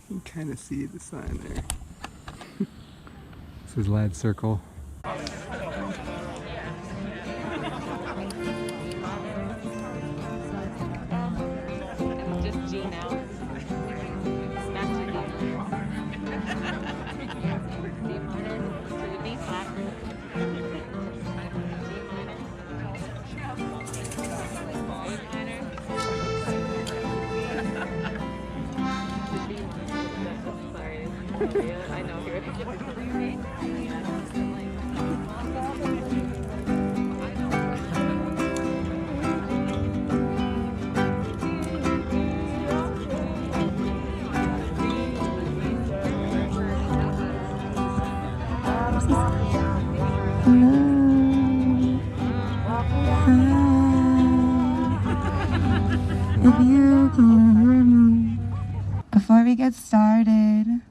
You can kind of see the sign there. This is Lad Circle. Just G now. I know here. If you can hear me. Before we get started,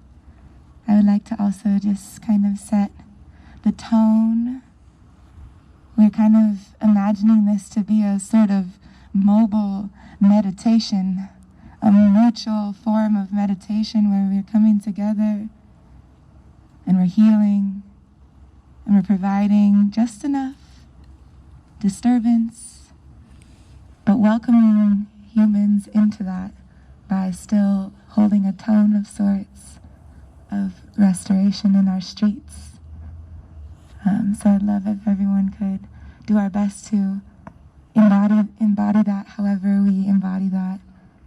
I would like to also just kind of set the tone. We're kind of imagining this to be a sort of mobile meditation, a mutual form of meditation where we're coming together and we're healing and we're providing just enough disturbance, but welcoming humans into that by still holding a tone of sorts of restoration in our streets. So I'd love if everyone could do our best to embody that however we embody that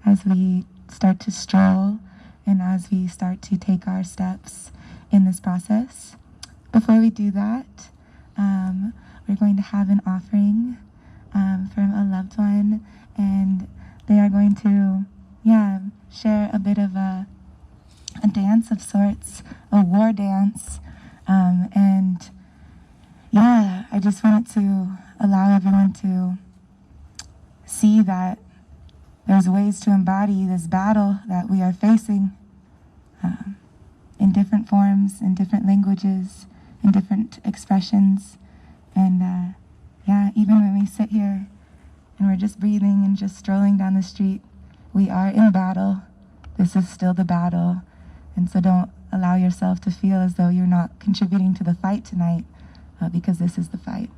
as we start to stroll and as we start to take our steps in this process. Before we do that, we're going to have an offering from a loved one, and they are going to share a bit of a dance of sorts, a war dance, and I just wanted to allow everyone to see that there's ways to embody this battle that we are facing in different forms, in different languages, in different expressions, and even when we sit here and we're just breathing and just strolling down the street, we are in battle. This is still the battle. And so don't allow yourself to feel as though you're not contributing to the fight tonight, because this is the fight.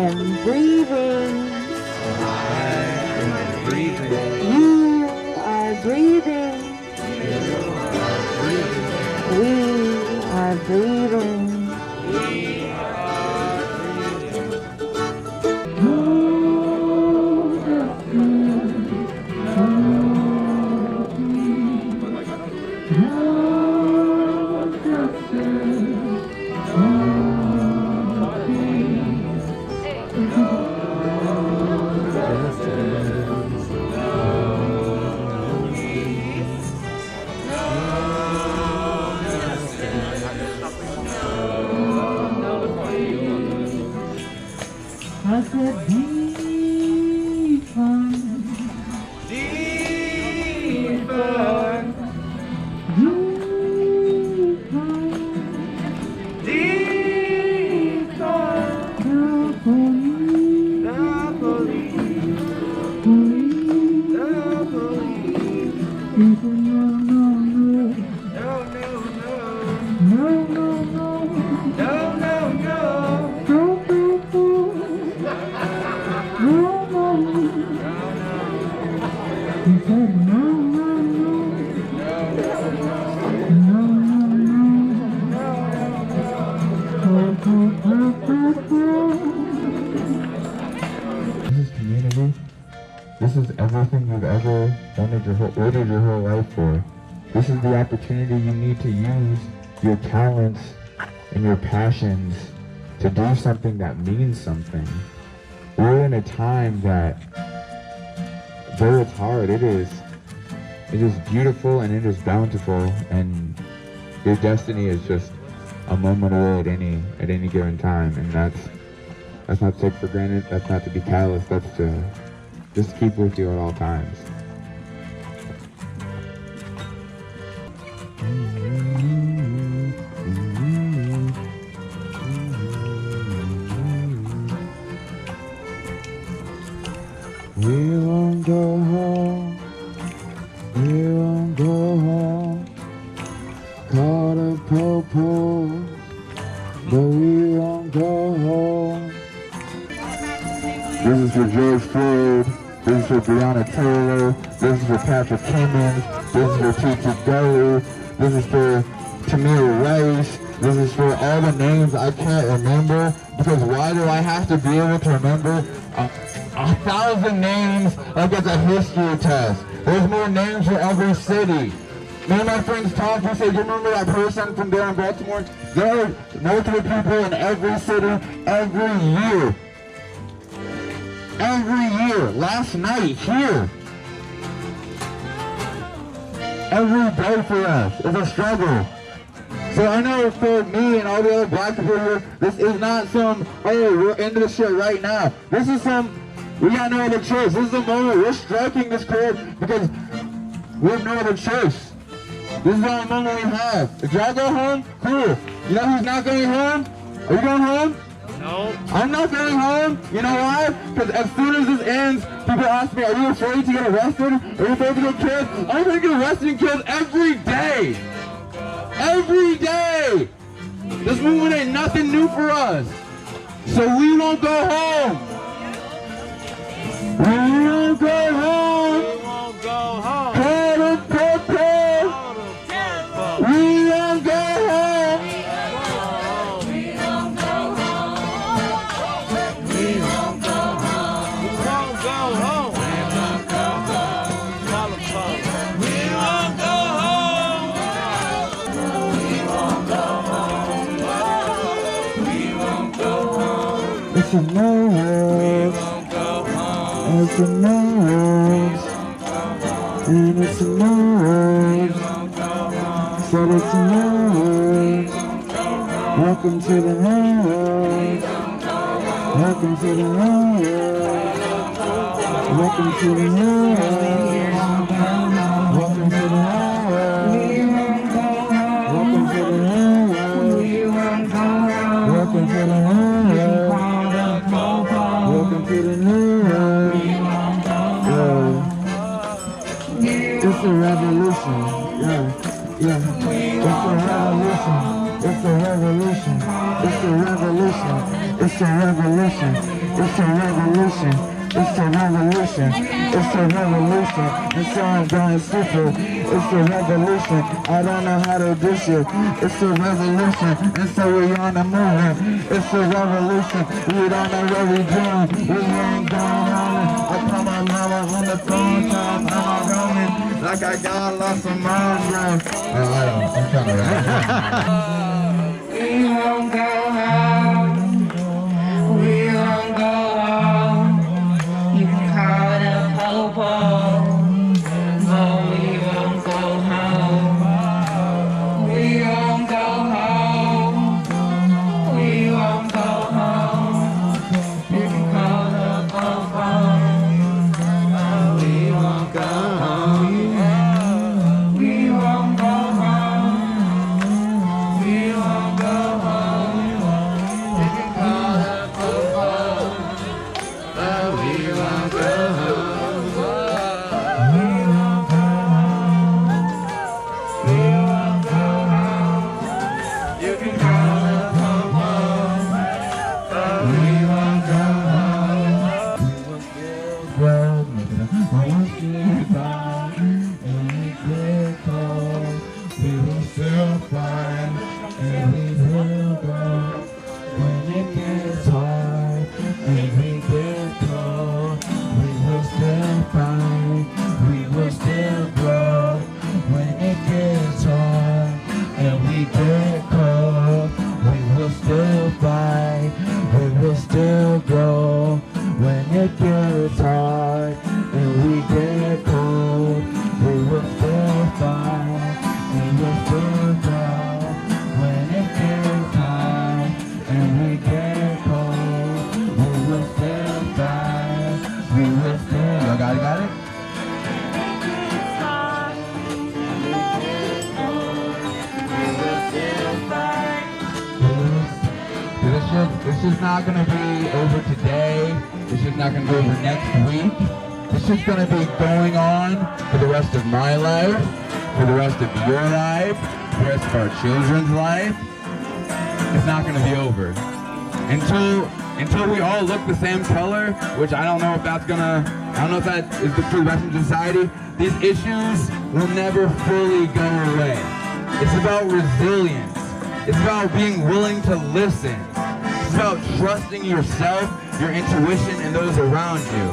am breathing. You are breathing. We are breathing. I said deeper, deeper, deeper, deeper. The police. People no. He said no. This is community. This is everything you've ever wanted ordered your whole life for. This is the opportunity you need to use your talents and your passions to do something that means something. We're in a time that, though it's hard, it is beautiful and it is bountiful, and your destiny is just a moment away at any given time, and that's not to take for granted, that's not to be callous, that's to just keep with you at all times. We won't go home, we won't go home, caught a po-po, but we won't go home. This is for George Floyd, this is for Breonna Taylor, this is for Patrick Cummins, this is for Titi Gully, this is for Tamir Rice, this is for all the names I can't remember, because why do I have to be able to remember 1,000 names like it's a history test? There's more names for every city. Me and my friends talked, we said, you remember that person from there in Baltimore? There are multiple people in every city every year. Every year. Last night, here. Every day for us is a struggle. So I know for me and all the other black people here, this is not some, oh, we're into this shit right now. This is some, we got no other choice. This is the moment we're striking this chord because we have no other choice. This is the only moment we have. If y'all go home, cool. You know who's not going home? Are you going home? No. I'm not going home. You know why? Because as soon as this ends, people ask me, are you afraid to get arrested? Are you afraid to get killed? I'm going to get arrested and killed every day. Every day! This movement ain't nothing new for us. So we won't go home. We won't go home. We won't go home. Call the purple. We won't go home. We won't go home. We won't go home. We won't go home. We won't go home. We won't go home. It's a no words, it's a no words, and it's a no words, said it's a no words, welcome to the no words, welcome to the no words, welcome to the no words, welcome to the no words, welcome to the no words, welcome to the no words. Welcome to the new world. It's a revolution. Yeah. It's a revolution. It's a revolution. It's a revolution. It's a revolution. It's a revolution. It's a revolution. It's a revolution. And so I'm going super. It's a revolution. I don't know how to do shit. It's a revolution. And so we on the move. It's a revolution. We don't know what we doing. We ain't going home. I call my mama on the phone trying to find my Roman. Like I got lost some miles left. I'm trying to rap. We won't go home. We won't go home. You can call the popo, but we won't go home. We won't go home. We won't go home. You can call the popo, but we won't go home. We won't go home. We won't go home. You can call the popo, but we won't go home. We won't go home. We won't go home. You can call the popo, but we won't go home. We will still grow, we will still find, and we get cold. We will still find, and we will grow. When it gets hard, and we get cold, we will still find, we will still grow. When it gets hard, and we get cold, we will still fight, we will still grow. When it gets hard, and we get cold, we will still fight, we will still grow. When it gets hard, and we get cold, we will still fight, we will still. Y'all got it? This is not going to be over today. This is not going to be over next week. This is going to be going on for the rest of my life, for the rest of your life, for the rest of our children's life. It's not going to be over. Until we all look the same color, which I don't know if that's gonna, I don't know if that is for the rest of society, these issues will never fully go away. It's about resilience. It's about being willing to listen. It's about trusting yourself, your intuition, and those around you.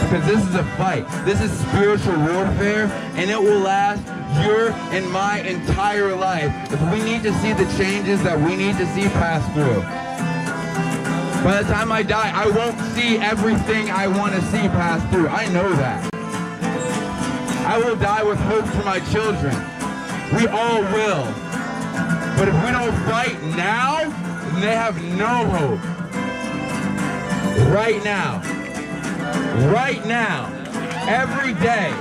Because this is a fight. This is spiritual warfare, and it will last your and my entire life if we need to see the changes that we need to see pass through. By the time I die, I won't see everything I want to see pass through. I know that. I will die with hope for my children. We all will. But if we don't fight now, then they have no hope. Right now. Right now. Every day.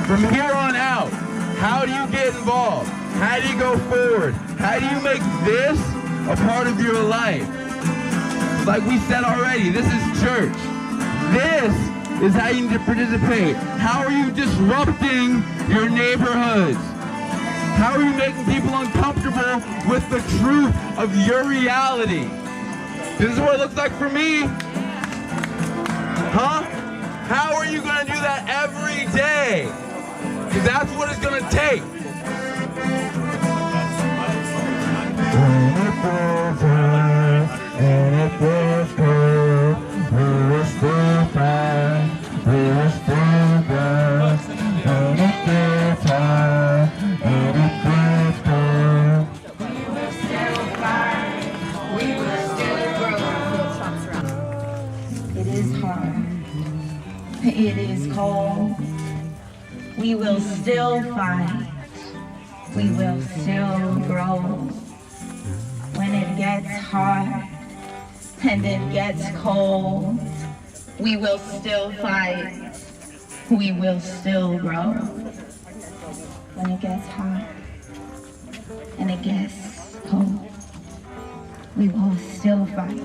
From here on out, how do you get involved? How do you go forward? How do you make this a part of your life? Like we said already, this is church. This is how you need to participate. How are you disrupting your neighborhoods? How are you making people uncomfortable with the truth of your reality? This is what it looks like for me. Huh? How are you going to do that every day? Because that's what it's going to take. And it feels good, we will still fight, we will still go. And it gets hard, and it gets cold. We will still fight, we will still grow. It is hard. It is cold. We will still fight. We will still grow. When it gets hard and it gets cold, we will still fight. We will still grow. When it gets hot and it gets cold, we will still fight.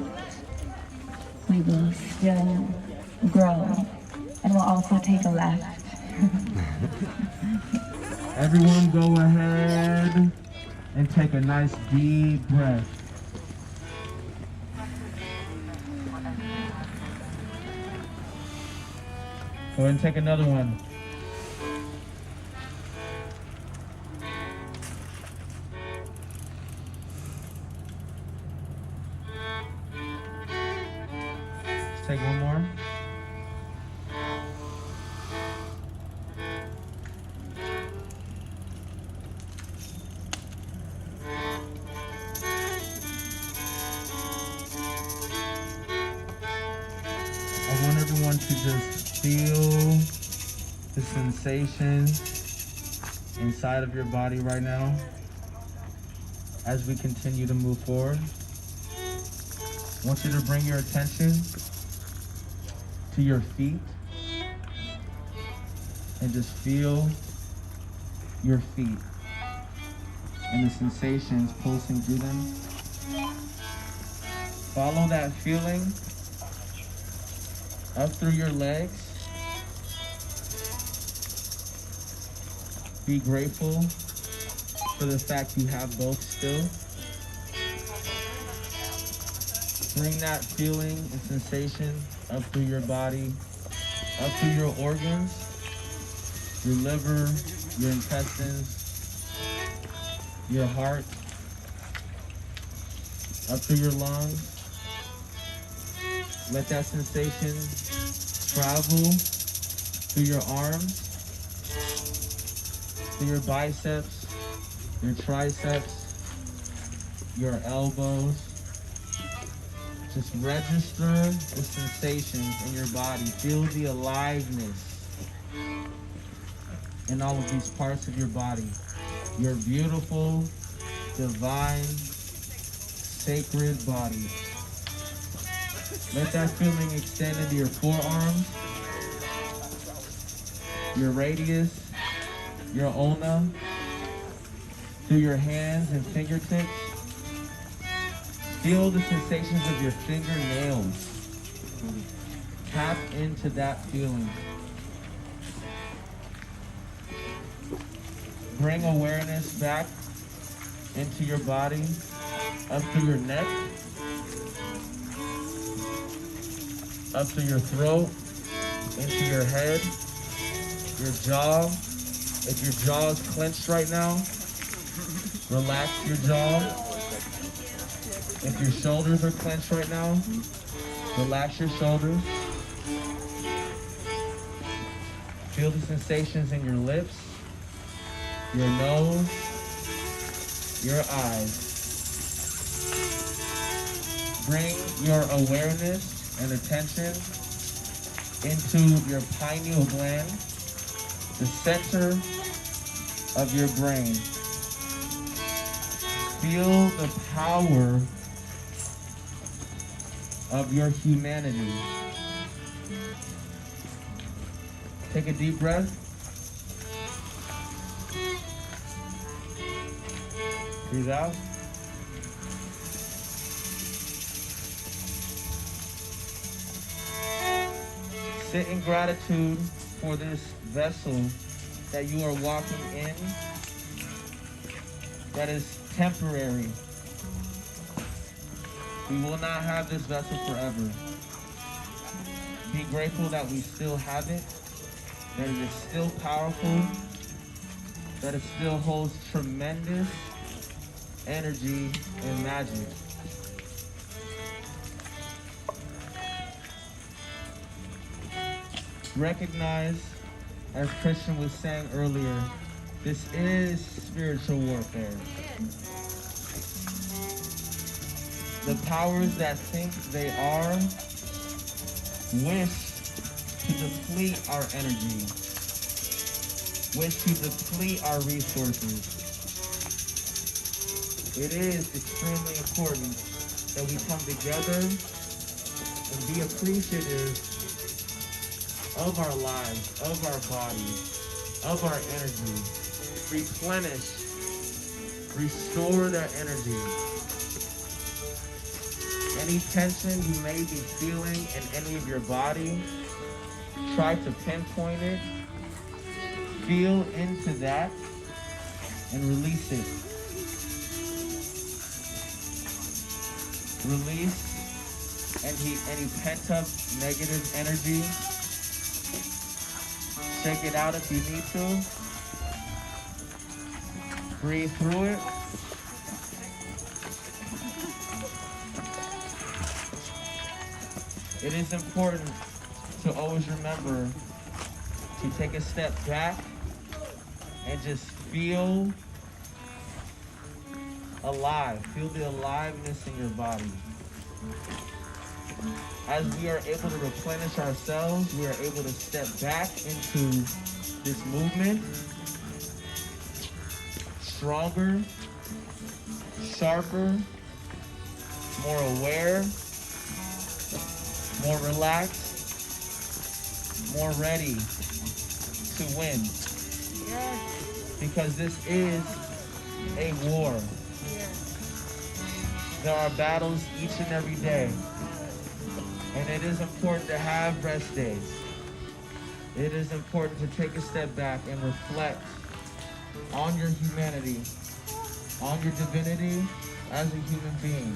We will still grow. And we'll also take a left. Everyone go ahead and take a nice deep breath. Go ahead and take another one. Let's take one more. I want everyone to just feel the sensation inside of your body right now as we continue to move forward. I want you to bring your attention to your feet and just feel your feet and the sensations pulsing through them. Follow that feeling up through your legs. Be grateful for the fact you have both still. Bring that feeling and sensation up through your body, up through your organs, your liver, your intestines, your heart, up through your lungs. Let that sensation travel through your arms, through your biceps, your triceps, your elbows. Just register the sensations in your body. Feel the aliveness in all of these parts of your body. Your beautiful, divine, sacred body. Let that feeling extend into your forearms, your radius, your ulna, through your hands and fingertips. Feel the sensations of your fingernails. Tap into that feeling. Bring awareness back into your body, up through your neck, up to your throat, into your head, your jaw. If your jaw is clenched right now, relax your jaw. If your shoulders are clenched right now, relax your shoulders. Feel the sensations in your lips, your nose, your eyes. Bring your awareness and attention into your pineal gland, the center of your brain. Feel the power of your humanity. Take a deep breath. Breathe out. Sit in gratitude for this vessel that you are walking in that is temporary. We will not have this vessel forever. Be grateful that we still have it, that it is still powerful, that it still holds tremendous energy and magic. Recognize, as Christian was saying earlier, this is spiritual warfare. The powers that think they are wish to deplete our energy, wish to deplete our resources. It is extremely important that we come together and be appreciative of our lives, of our bodies, of our energy. Replenish, restore that energy. Any tension you may be feeling in any of your body, try to pinpoint it, feel into that, and release it. Release any pent-up negative energy. Shake it out if you need to. Breathe through it. It is important to always remember to take a step back and just feel alive. Feel the aliveness in your body. As we are able to replenish ourselves, we are able to step back into this movement stronger, sharper, more aware, more relaxed, more ready to win. Yes. Because this is a war. Yes. There are battles each and every day. And it is important to have rest days. It is important to take a step back and reflect on your humanity, on your divinity as a human being.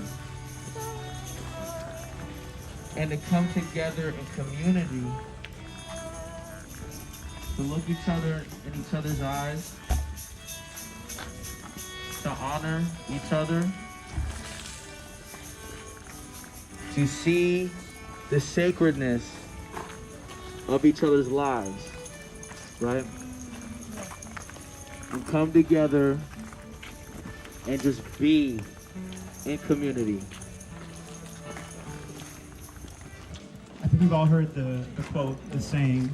And to come together in community, to look each other in each other's eyes, to honor each other, to see the sacredness of each other's lives, right? And come together and just be in community. I think we've all heard the quote, the saying,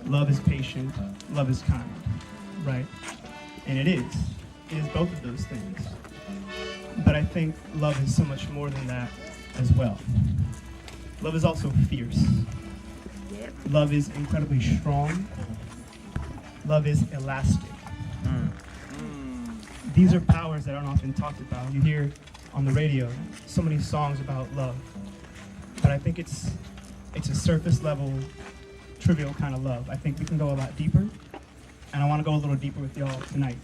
love is patient, love is kind, right? And it is both of those things. But I think love is so much more than that as well. Love is also fierce. Love is incredibly strong. Love is elastic. These are powers that aren't often talked about. You hear on the radio so many songs about love, but I think it's a surface level, trivial kind of love. I think we can go a lot deeper, and I want to go a little deeper with y'all tonight.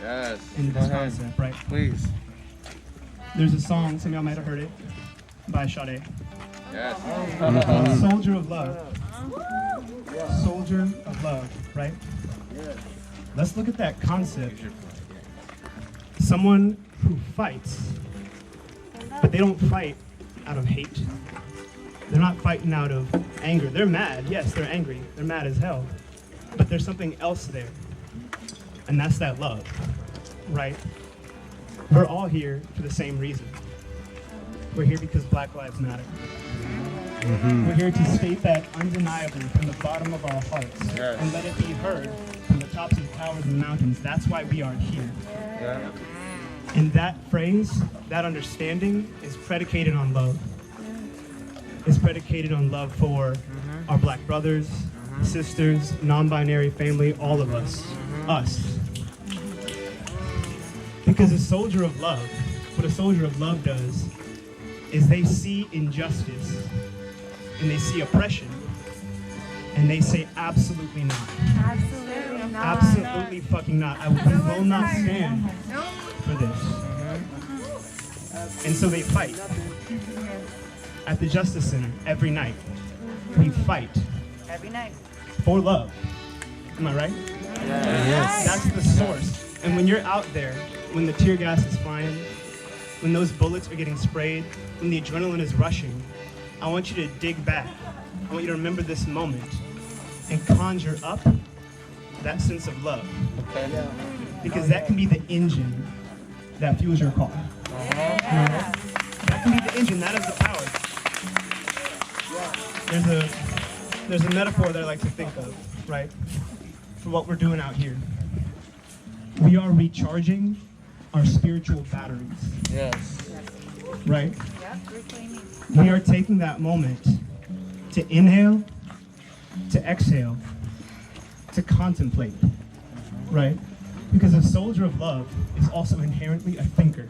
Yes. Into this concept, right? Please. There's a song, some of y'all might have heard it, by Sade. Yes. Soldier of Love. Soldier of Love, right? Let's look at that concept. Someone who fights, but they don't fight out of hate. They're not fighting out of anger. They're mad. Yes, they're angry. They're mad as hell. But there's something else there. And that's that love, right? We're all here for the same reason. We're here because Black Lives Matter. We're here to state that undeniably from the bottom of our hearts, yes, and let it be heard from the tops of towers and mountains. That's why we are here. Yeah. And that phrase, that understanding, is predicated on love. It's predicated on love for our Black brothers, sisters, non-binary family, all of us. Us. Because a soldier of love, what a soldier of love does is they see injustice and they see oppression and they say absolutely not. Absolutely not. Absolutely fucking not. We will not stand for this. And so they fight. At the Justice Center every night. We fight. Every night. For love. Am I right? Yes. That's the source. And when you're out there, when the tear gas is flying, when those bullets are getting sprayed, when the adrenaline is rushing, I want you to dig back. I want you to remember this moment and conjure up that sense of love. Okay. Because that can be the engine that fuels your car. Yeah. That can be the engine, that is the power. There's a metaphor that I like to think of, right? For what we're doing out here. We are recharging our spiritual batteries. Yes. Right? Yep, reclaiming. We are taking that moment to inhale, to exhale, to contemplate, right? Because a soldier of love is also inherently a thinker.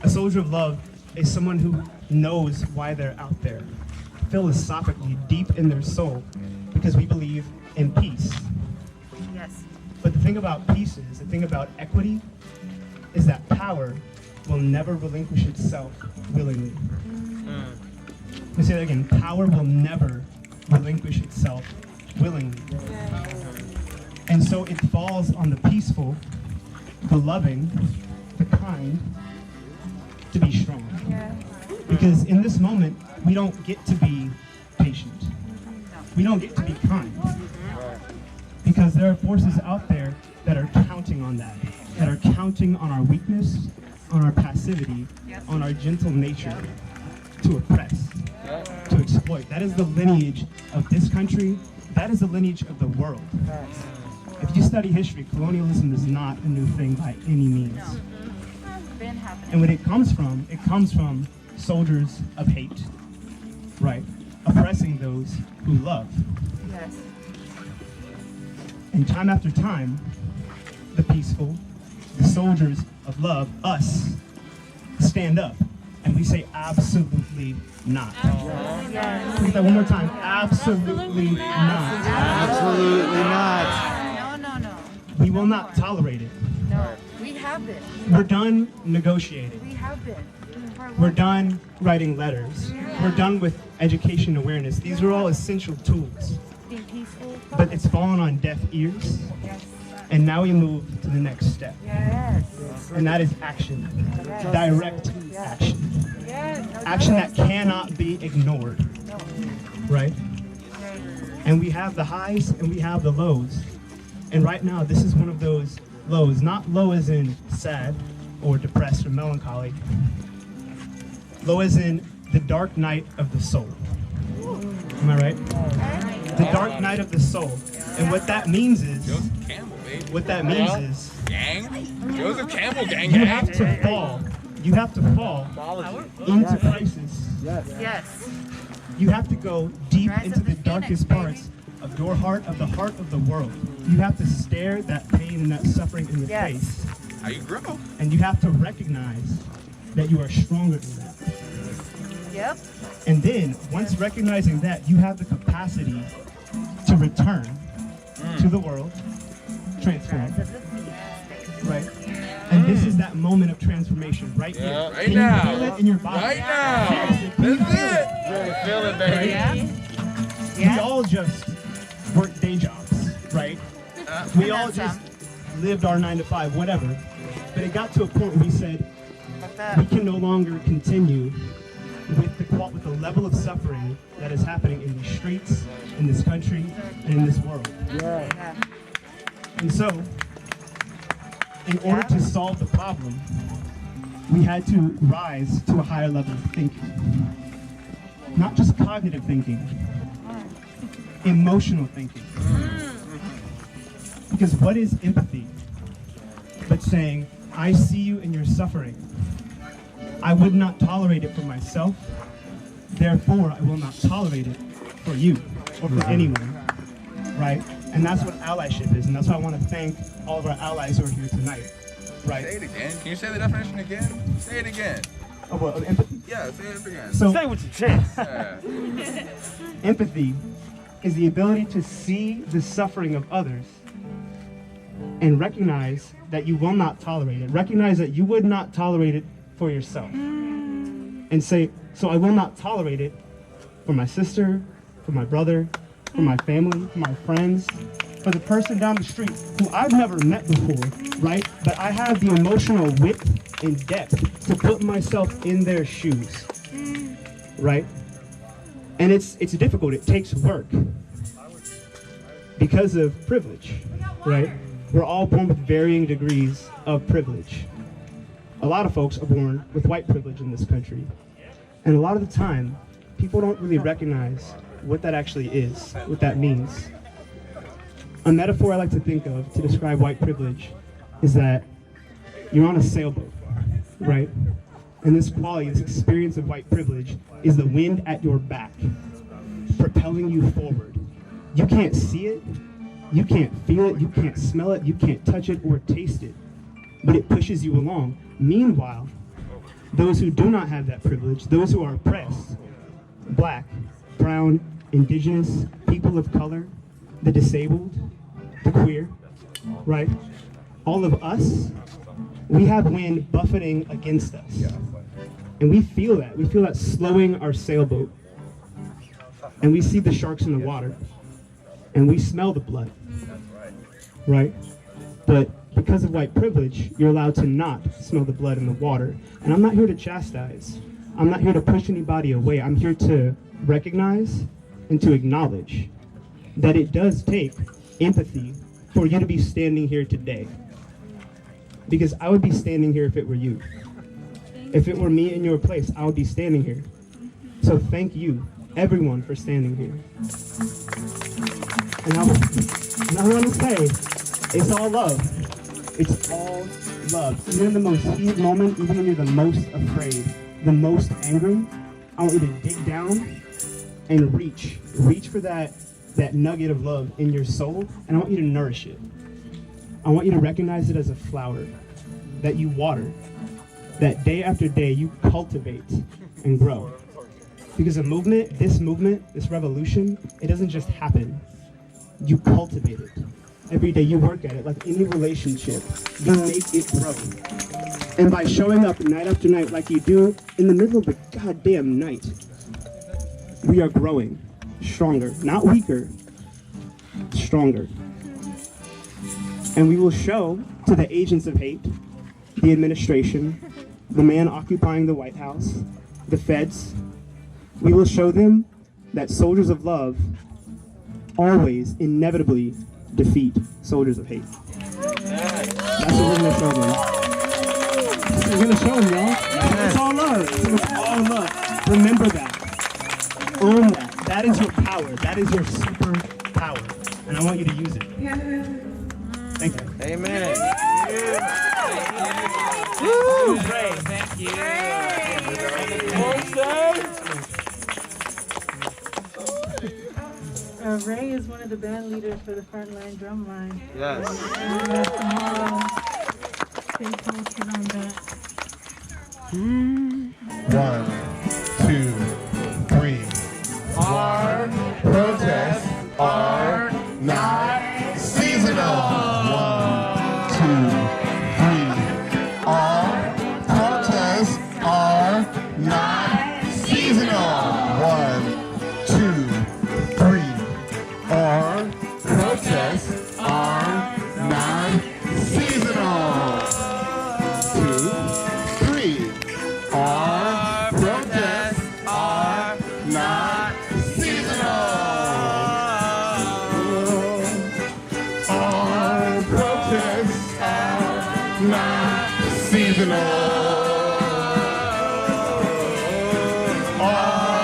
A soldier of love is someone who knows why they're out there, philosophically, deep in their soul, because we believe in peace. Yes. But the thing about peace is, the thing about equity, is that power will never relinquish itself willingly. Let me say that again. Power will never relinquish itself willingly. And so it falls on the peaceful, the loving, the kind, to be strong. Because in this moment, we don't get to be patient. We don't get to be kind. Because there are forces out there that are counting on that are counting on our weakness, on our passivity, on our gentle nature to oppress, to exploit. That is the lineage of this country. That is the lineage of the world. If you study history, colonialism is not a new thing by any means. Been happening. And what it comes from soldiers of hate, right? Oppressing those who love. Yes. And time after time, the peaceful, the soldiers of love, us, stand up and we say absolutely not. Yes. Say that one more time. Absolutely not. Absolutely not. No. We will not tolerate it. No. We have been. We're done negotiating. We have been. We're done writing letters. We're done with education awareness. These are all essential tools. Being peaceful. But it's fallen on deaf ears. Yes. And now we move to the next step. Yes. And that is action. Direct action. Yes. Action that cannot be ignored. Right? And we have the highs and we have the lows. And right now, this is one of those lows. Not low as in sad or depressed or melancholy. Low as in the dark night of the soul. Am I right? The dark night of the soul. And what that means is, Joseph Campbell, baby. what that means is, Gang? Joseph Campbell, gang. you have to fall. You have to fall into crisis. Yes. You have to go deep Rise into of the the darkest Phoenix, parts of your heart, of the heart of the world. You have to stare that pain and that suffering in your Yes. face. How you grow? And you have to recognize that you are stronger than that. Yep. And then, once recognizing that, you have the capacity to return to the world, transform, Rise of the Phoenix. right? And this is that moment of transformation right here. Yeah. Right Can now. you feel it in your body? Right now. Seriously, can you That's feel it. Feel it, baby. Yeah. We all just work day jobs, right? We all just lived our 9 to 5, whatever. But it got to a point where we said, we can no longer continue with the level of suffering that is happening in these streets, in this country, and in this world. Yeah. And so, in order to solve the problem, we had to rise to a higher level of thinking. Not just cognitive thinking, emotional thinking. Because what is empathy but saying, I see you in your suffering. I would not tolerate it for myself. Therefore, I will not tolerate it for you or for anyone. Right? And that's what allyship is. And that's why I want to thank all of our allies who are here tonight. Say Right? it again. Can you say the definition again? Say it again. Oh, well, of empathy. Yeah, say it again. So, Say what you chance. Yeah. empathy is the ability to see the suffering of others and recognize that you will not tolerate it. Recognize that you would not tolerate it for yourself. And say, so I will not tolerate it for my sister, for my brother, for my family, for my friends, for the person down the street who I've never met before, right? But I have the emotional width and depth to put myself in their shoes, right? And it's difficult, it takes work because of privilege, right? We're all born with varying degrees of privilege. A lot of folks are born with white privilege in this country. And a lot of the time, people don't really recognize what that actually is, what that means. A metaphor I like to think of to describe white privilege is that you're on a sailboat, right? And this quality, this experience of white privilege is the wind at your back, propelling you forward. You can't see it, you can't feel it, you can't smell it, you can't touch it or taste it, but it pushes you along. Meanwhile, those who do not have that privilege, those who are oppressed, black, brown, indigenous, people of color, the disabled, the queer, right? All of us, we have wind buffeting against us. And we feel that slowing our sailboat. And we see the sharks in the water. and we smell the blood. Right? But because of white privilege, you're allowed to not smell the blood in the water. And I'm not here to chastise. I'm not here to push anybody away. I'm here to recognize and to acknowledge that it does take empathy for you to be standing here today. Because I would be standing here if it were you. If it were me in your place, I would be standing here. So thank you, everyone, for standing here. And I want to say, it's all love. It's all love. Even in the most heated moment, even when you're the most afraid, the most angry, I want you to dig down and reach for that nugget of love in your soul, and I want you to nourish it. I want you to recognize it as a flower that you water, that day after day you cultivate and grow. Because this revolution, it doesn't just happen. You cultivate it. Every day you work at it, like any relationship, you make it grow. And by showing up night after night like you do, in the middle of the goddamn night, we are growing stronger, not weaker, stronger. And we will show to the agents of hate, the administration, the man occupying the White House, the feds, we will show them that soldiers of love always inevitably defeat soldiers of hate. That's what we're going to show them. We're going to show them, y'all. It's all love. It's all love. Remember that. Own that. That is your power. That is your superpower. And I want you to use it. Thank you. Amen. Woo! Ray, thank you. Ray is one of the band leaders for the Frontline Drum Line. Yes. And tomorrow, stay posted on that. 1, 2, 3. Our protests are not seasonal. 1, 2, 3. Our protests are not seasonal. 1, 2, 3. Our protests are not seasonal. 2, 3. Our protests are not seasonal. Our protests are not seasonal. Our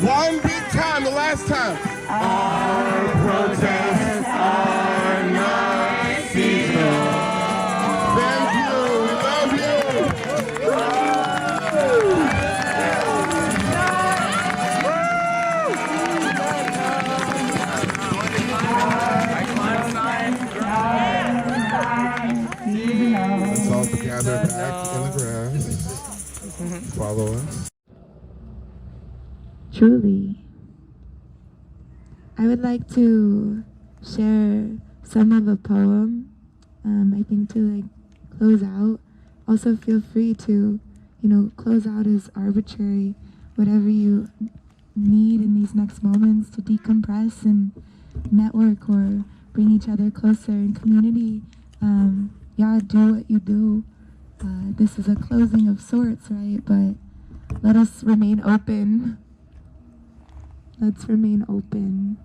One big time, the last time. Our protests are not seasonal. Thank you. We love you. Let's all gather back in the grass. Follow us. Truly, I would like to share some of a poem, I think to like close out. Also feel free to, close out as arbitrary, whatever you need in these next moments to decompress and network or bring each other closer in community. Yeah, do what you do. This is a closing of sorts, right? But let us remain open. Let's remain open.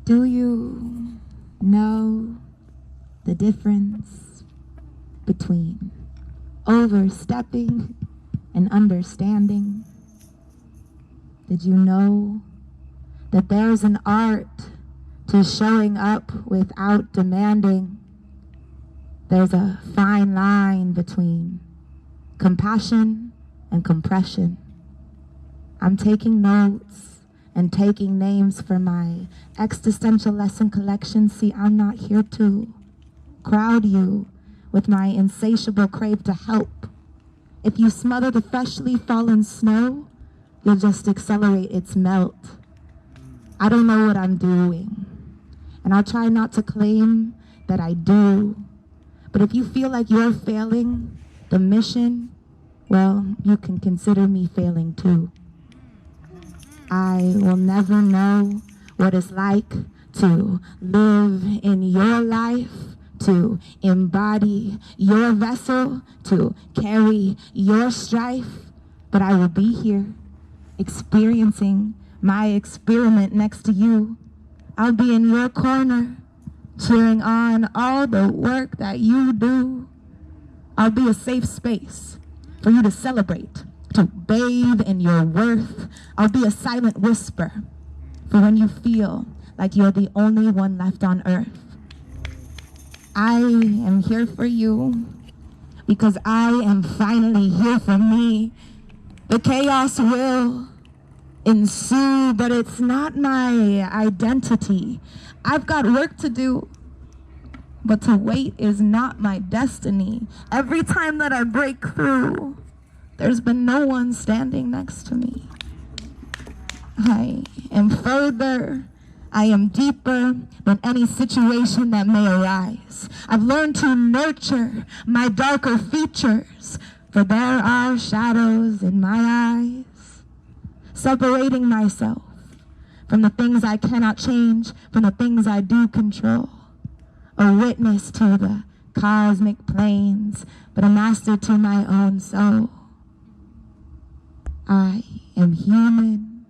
Do you know the difference between overstepping and understanding? Did you know that there's an art to showing up without demanding? There's a fine line between compassion and compression. I'm taking notes and taking names for my existential lesson collection. See, I'm not here to crowd you with my insatiable crave to help. If you smother the freshly fallen snow, you'll just accelerate its melt. I don't know what I'm doing, and I'll try not to claim that I do. But if you feel like you're failing the mission, well, you can consider me failing too. I will never know what it's like to live in your life, to embody your vessel, to carry your strife, but I will be here experiencing my experiment next to you. I'll be in your corner, cheering on all the work that you do. I'll be a safe space for you to celebrate, to bathe in your worth. I'll be a silent whisper for when you feel like you're the only one left on earth. I am here for you because I am finally here for me. The chaos will ensue, but it's not my identity. I've got work to do, but to wait is not my destiny. Every time that I break through, there's been no one standing next to me. I am further, I am deeper than any situation that may arise. I've learned to nurture my darker features, for there are shadows in my eyes, separating myself from the things I cannot change, from the things I do control. A witness to the cosmic planes, but a master to my own soul. I am human.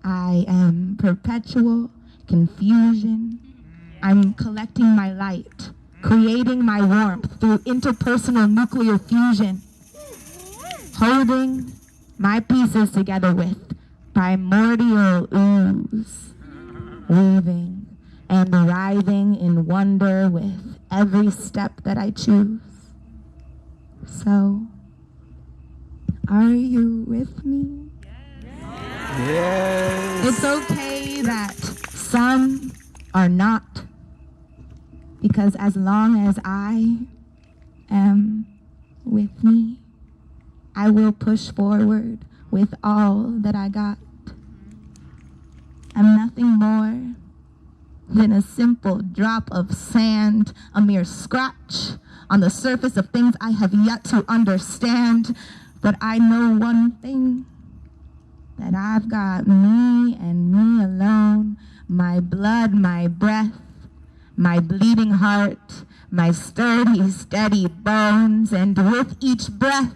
I am perpetual confusion. I'm collecting my light, creating my warmth through interpersonal nuclear fusion, holding my pieces together with primordial ooze, weaving and writhing in wonder with every step that I choose. So, are you with me? Yes. It's okay that some are not, because as long as I am with me, I will push forward with all that I got. I'm nothing more than a simple drop of sand, a mere scratch on the surface of things I have yet to understand. But I know one thing, that I've got me and me alone, my blood, my breath, my bleeding heart, my sturdy, steady bones, and with each breath,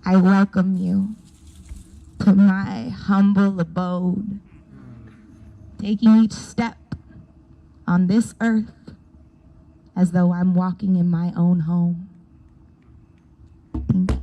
I welcome you to my humble abode, taking each step on this earth as though I'm walking in my own home. Thank you.